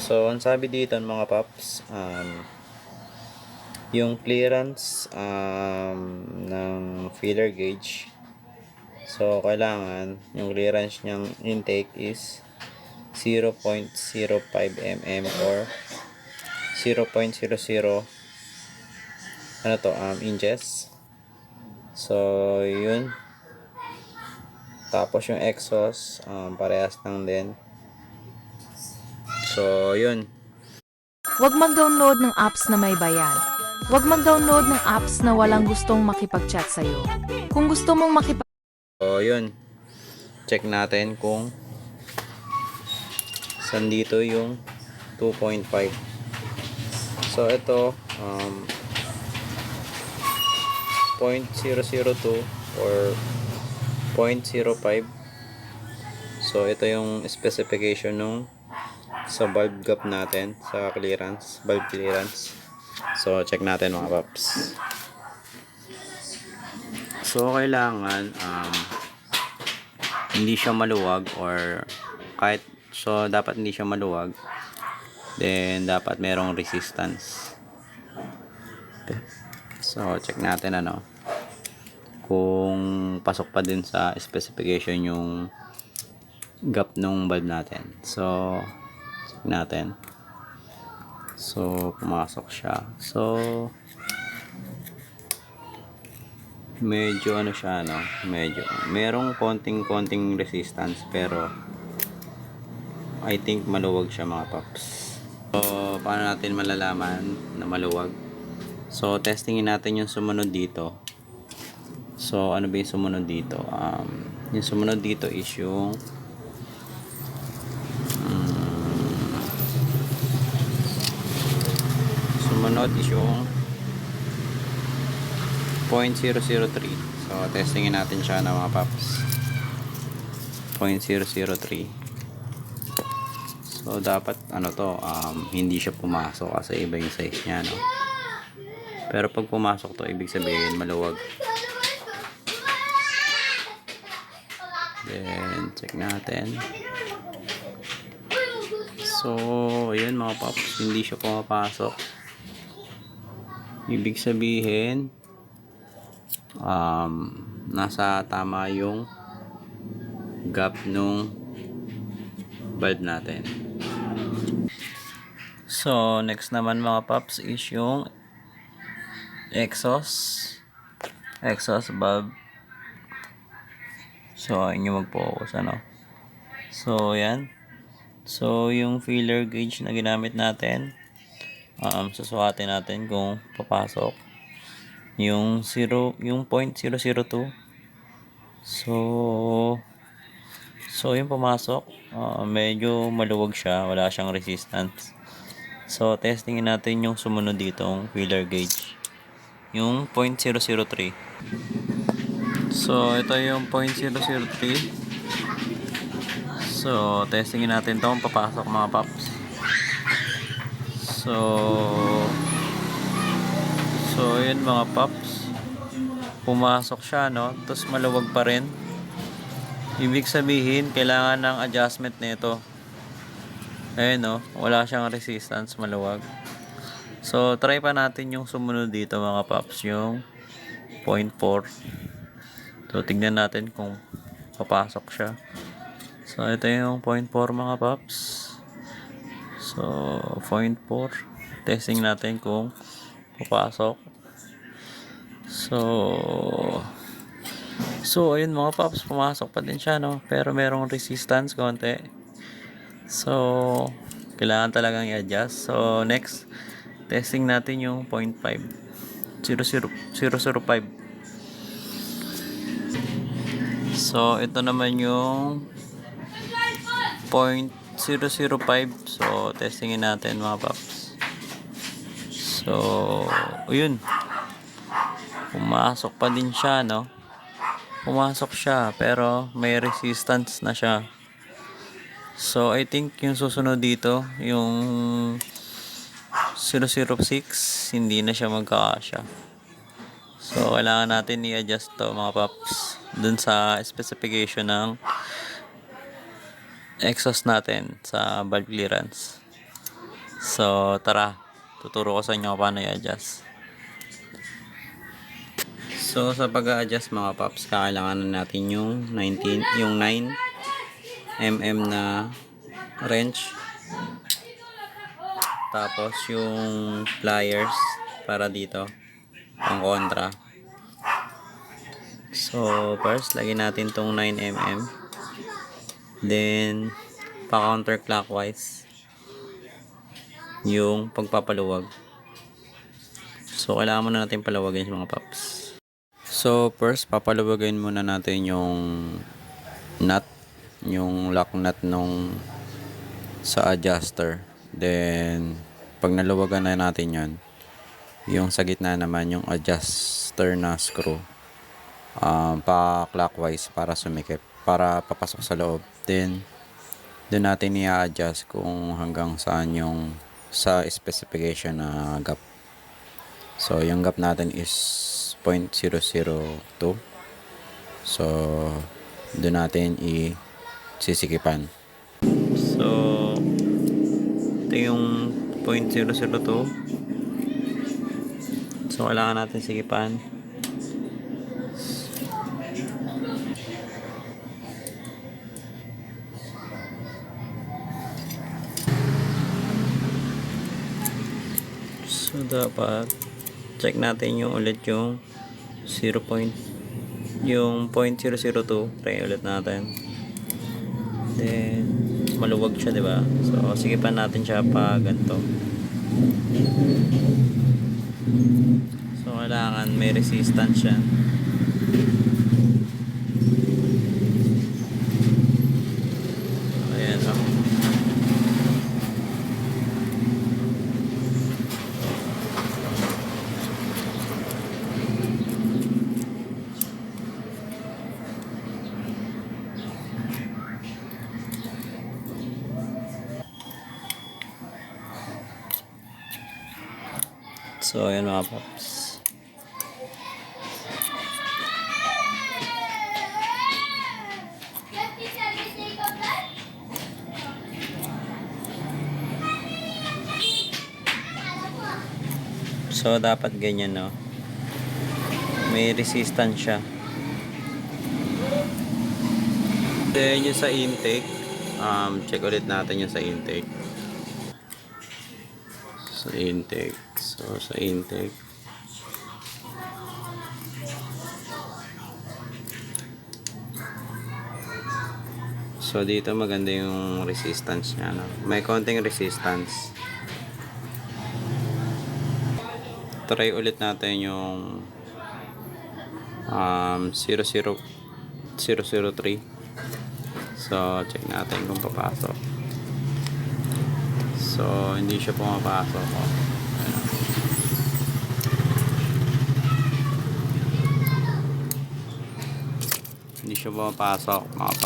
So, ang sabi dito mga paps, yung clearance ng feeler gauge. So, kailangan yung clearance niyang intake is 0.05 mm or 0.00 inches. So, yun. Tapos yung exhaust, parehas lang din. So, yun. Huwag mag-download ng apps na may bayad. Huwag mag-download ng apps na walang gustong makipag-chat sa'yo. Kung gusto mong So, yun. Check natin kung saan dito yung 2.5. So, ito, 0.002 or 0.05. So, ito yung specification nung sa valve gap natin, sa clearance, valve clearance. So, check natin mga paps. So, kailangan hindi siya maluwag or kahit, so dapat hindi siya maluwag, then dapat merong resistance. Okay. So, check natin kung pasok pa din sa specification yung gap nung valve natin. So, check natin. So, pumasok siya. So, medyo siya, medyo merong konting resistance, pero I think maluwag siya mga paps. So, paano natin malalaman na maluwag? So, testingin natin yung sumunod dito. So, ano ba yung sumunod dito? Yung sumunod dito is yung sumunod is yung 0.003. So, testingin natin siya na mga paps. 0.003. So, dapat hindi siya pumasok kasi iba yung size niya, no? Pero pag pumasok to, ibig sabihin maluwag. Then, check natin. So, ayun mga paps, hindi siya pumapasok. Ibig sabihin, nasa tama yung gap nung valve natin. So, next naman mga paps is yung exhaust valve. So, ayun yung mag-focus, So, yan. So, yung feeler gauge na ginamit natin, susukatin natin kung papasok yung 0.002. So yung pumasok, medyo maluwag siya, wala siyang resistance. So, testingin natin yung sumunod ditong feeler gauge, yung 0.003. So, ito yung 0.003. So, testingin natin itong papasok mga paps. So yun mga paps, pumasok siya, tapos maluwag pa rin. Ibig sabihin, kailangan ng adjustment nito. Ayun, wala siyang resistance, maluwag. So, try pa natin yung sumunod dito mga paps, yung 0.4. So, tignan natin kung papasok siya. So, ito yung 0.4 mga paps. So, 0.4. Testing natin kung papasok. So ayun mga paps, pumasok pa din siya, pero merong resistance konti. So, kailangan talagang i-adjust. So, next, testing natin yung 0.5. 0.005. So, ito naman yung 0.005. So, testingin natin mga paps. So, ayun. Pumasok pa din siya, Pumasok siya, pero may resistance na siya. So, I think yung susunod dito, yung 006, hindi na siya magkakasya. So, kailangan natin i-adjust to mga paps dun sa specification ng exhaust natin sa valve clearance. So, tara. Tuturo ko sa inyo kung paano i-adjust. So, sa pag-a-adjust mga paps, kailangan natin yung 9mm na wrench. Tapos yung pliers para dito, pang kontra. So, first, lagyan natin tong 9mm. Then, pa-counterclockwise yung pagpapaluwag. So, kailangan muna natin paluwagin mga paps. So, first, papaluwagin muna natin yung nut, yung lock nut nung sa adjuster. Then, pag naluwagan na natin yan, yung sa gitna naman, yung adjuster na screw, pa-clockwise para sumikip, para papasok sa loob. Then, doon natin i-adjust kung hanggang saan yung sa specification na gap. So, yung gap natin is 0.002. So, doon natin i-sisikipan. So, ito yung 0.002. So, kailangan natin sikipan. So, dapat check natin yung ulit yung 0.002. Try ulit natin. Then, maluwag siya, diba? So, sikipan natin siya pa ganito. So, kailangan may resistance siya. Ayan, oh. So, ayan mga paps. So, dapat ganyan, no? May resistance siya. Then, yung sa intake, check ulit natin yung sa intake. Sa intake. So, sa intake. So, dito maganda yung resistance niya, no? May konting resistance. Try ulit natin yung 003. So, check natin kung papasok. So, hindi siya pumapasok. Ayan. Hindi siya pumapasok mga paps.